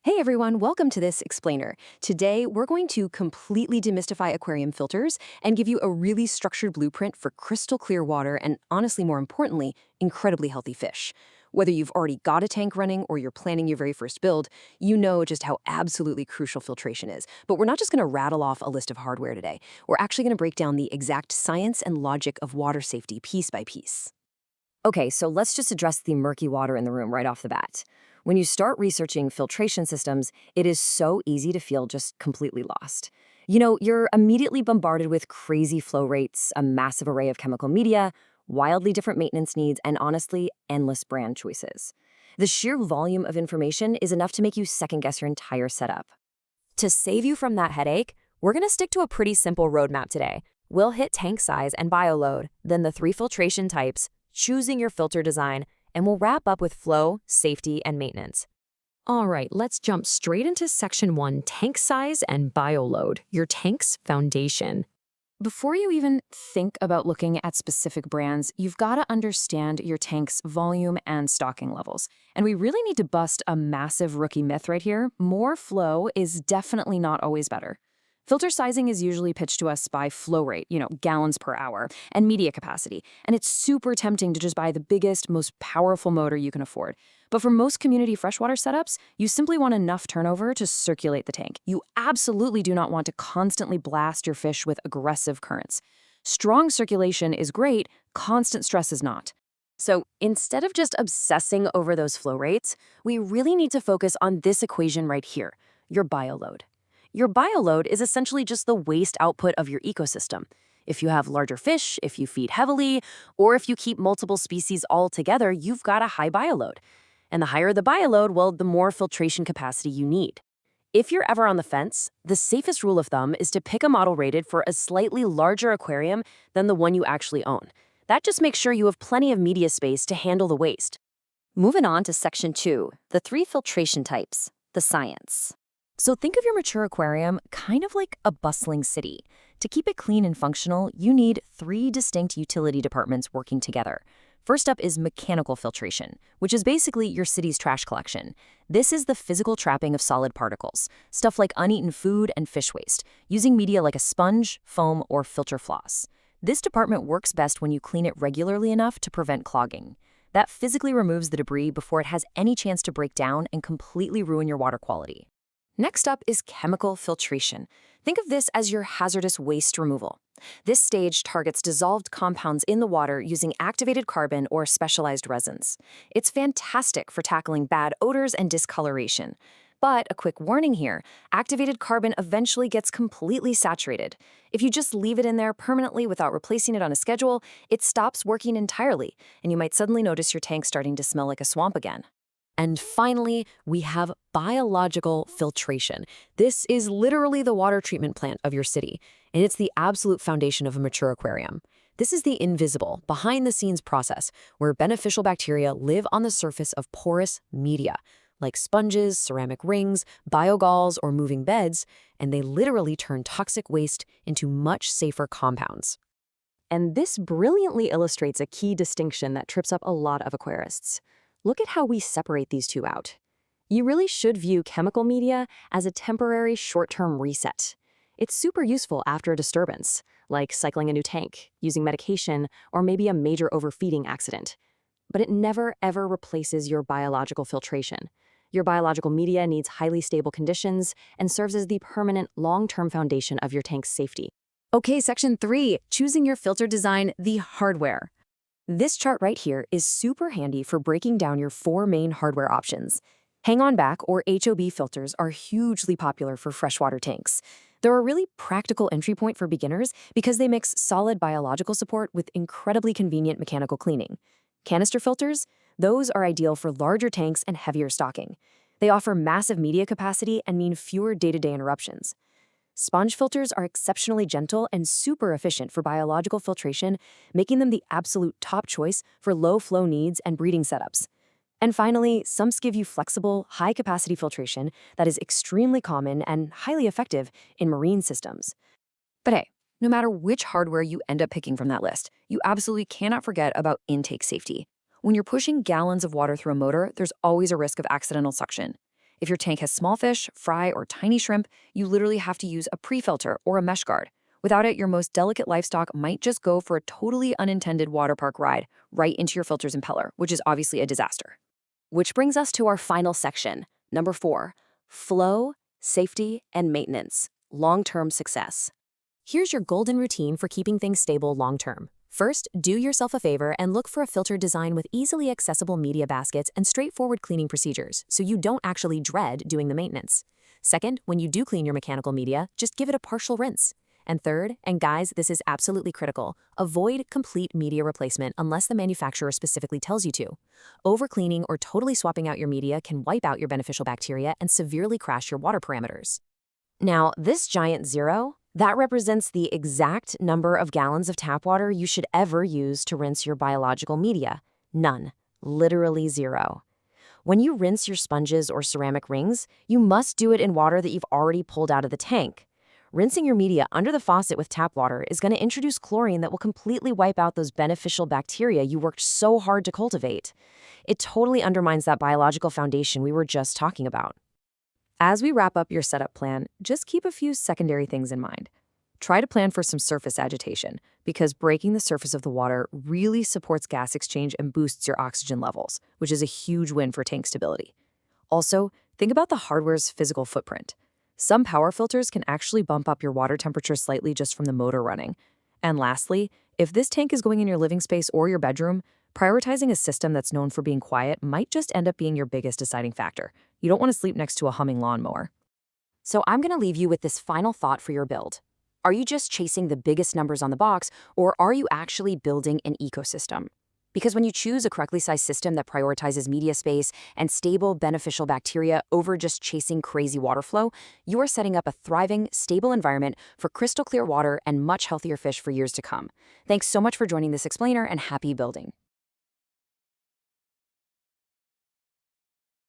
Hey everyone, welcome to this explainer. Today, we're going to completely demystify aquarium filters and give you a really structured blueprint for crystal clear water and, honestly, more importantly, incredibly healthy fish. Whether you've already got a tank running or you're planning your very first build, you know just how absolutely crucial filtration is. But we're not just going to rattle off a list of hardware today. We're actually going to break down the exact science and logic of water safety piece by piece. Okay, so let's just address the murky water in the room right off the bat. When you start researching filtration systems, it is so easy to feel just completely lost. You're immediately bombarded with crazy flow rates, a massive array of chemical media, wildly different maintenance needs, and honestly, endless brand choices. The sheer volume of information is enough to make you second-guess your entire setup. To save you from that headache, we're going to stick to a pretty simple roadmap today. We'll hit tank size and bioload, then the 3 filtration types, choosing your filter design, and we'll wrap up with flow, safety, and maintenance. All right, let's jump straight into Section 1, tank size and bioload, your tank's foundation. Before you even think about looking at specific brands, you've got to understand your tank's volume and stocking levels. And we really need to bust a massive rookie myth right here. More flow is definitely not always better. Filter sizing is usually pitched to us by flow rate, gallons per hour, and media capacity. And it's super tempting to just buy the biggest, most powerful motor you can afford. But for most community freshwater setups, you simply want enough turnover to circulate the tank. You absolutely do not want to constantly blast your fish with aggressive currents. Strong circulation is great, constant stress is not. So instead of just obsessing over those flow rates, we really need to focus on this equation right here, your bioload. Your bioload is essentially just the waste output of your ecosystem. If you have larger fish, if you feed heavily, or if you keep multiple species all together, you've got a high bioload. And the higher the bioload, well, the more filtration capacity you need. If you're ever on the fence, the safest rule of thumb is to pick a model rated for a slightly larger aquarium than the one you actually own. That just makes sure you have plenty of media space to handle the waste. Moving on to Section 2, the 3 filtration types, the science. So think of your mature aquarium kind of like a bustling city. To keep it clean and functional, you need 3 distinct utility departments working together. First up is mechanical filtration, which is basically your city's trash collection. This is the physical trapping of solid particles, stuff like uneaten food and fish waste, using media like a sponge, foam, or filter floss. This department works best when you clean it regularly enough to prevent clogging. That physically removes the debris before it has any chance to break down and completely ruin your water quality. Next up is chemical filtration. Think of this as your hazardous waste removal. This stage targets dissolved compounds in the water using activated carbon or specialized resins. It's fantastic for tackling bad odors and discoloration. But a quick warning here, activated carbon eventually gets completely saturated. If you just leave it in there permanently without replacing it on a schedule, it stops working entirely, and you might suddenly notice your tank starting to smell like a swamp again. And finally, we have biological filtration. This is literally the water treatment plant of your city, and it's the absolute foundation of a mature aquarium. This is the invisible, behind-the-scenes process where beneficial bacteria live on the surface of porous media, like sponges, ceramic rings, biogalls, or moving beds, and they literally turn toxic waste into much safer compounds. And this brilliantly illustrates a key distinction that trips up a lot of aquarists. Look at how we separate these two out. You really should view chemical media as a temporary short-term reset. It's super useful after a disturbance, like cycling a new tank, using medication, or maybe a major overfeeding accident. But it never, ever replaces your biological filtration. Your biological media needs highly stable conditions and serves as the permanent, long-term foundation of your tank's safety. Okay, Section 3, choosing your filter design, the hardware. This chart right here is super handy for breaking down your 4 main hardware options. Hang-on-back or HOB filters are hugely popular for freshwater tanks. They're a really practical entry point for beginners because they mix solid biological support with incredibly convenient mechanical cleaning. Canister filters? Those are ideal for larger tanks and heavier stocking. They offer massive media capacity and mean fewer day-to-day interruptions. Sponge filters are exceptionally gentle and super efficient for biological filtration, making them the absolute top choice for low-flow needs and breeding setups. And finally, sumps give you flexible, high-capacity filtration that is extremely common and highly effective in marine systems. But hey, no matter which hardware you end up picking from that list, you absolutely cannot forget about intake safety. When you're pushing gallons of water through a motor, there's always a risk of accidental suction. If your tank has small fish, fry, or tiny shrimp, you literally have to use a pre-filter or a mesh guard. Without it, your most delicate livestock might just go for a totally unintended water park ride right into your filter's impeller, which is obviously a disaster. Which brings us to our final section, number 4, flow, safety, and maintenance, long-term success. Here's your golden routine for keeping things stable long-term. First, do yourself a favor and look for a filter design with easily accessible media baskets and straightforward cleaning procedures, so you don't actually dread doing the maintenance. Second, when you do clean your mechanical media, just give it a partial rinse. And third, and guys, this is absolutely critical, avoid complete media replacement unless the manufacturer specifically tells you to. Overcleaning or totally swapping out your media can wipe out your beneficial bacteria and severely crash your water parameters. Now, this giant 0, that represents the exact number of gallons of tap water you should ever use to rinse your biological media. None. Literally 0. When you rinse your sponges or ceramic rings, you must do it in water that you've already pulled out of the tank. Rinsing your media under the faucet with tap water is going to introduce chlorine that will completely wipe out those beneficial bacteria you worked so hard to cultivate. It totally undermines that biological foundation we were just talking about. As we wrap up your setup plan, just keep a few secondary things in mind. Try to plan for some surface agitation, because breaking the surface of the water really supports gas exchange and boosts your oxygen levels, which is a huge win for tank stability. Also, think about the hardware's physical footprint. Some power filters can actually bump up your water temperature slightly just from the motor running. And lastly, if this tank is going in your living space or your bedroom, prioritizing a system that's known for being quiet might just end up being your biggest deciding factor. You don't want to sleep next to a humming lawnmower. So I'm going to leave you with this final thought for your build. Are you just chasing the biggest numbers on the box, or are you actually building an ecosystem? Because when you choose a correctly sized system that prioritizes media space and stable, beneficial bacteria over just chasing crazy water flow, you are setting up a thriving, stable environment for crystal clear water and much healthier fish for years to come. Thanks so much for joining this explainer, and happy building.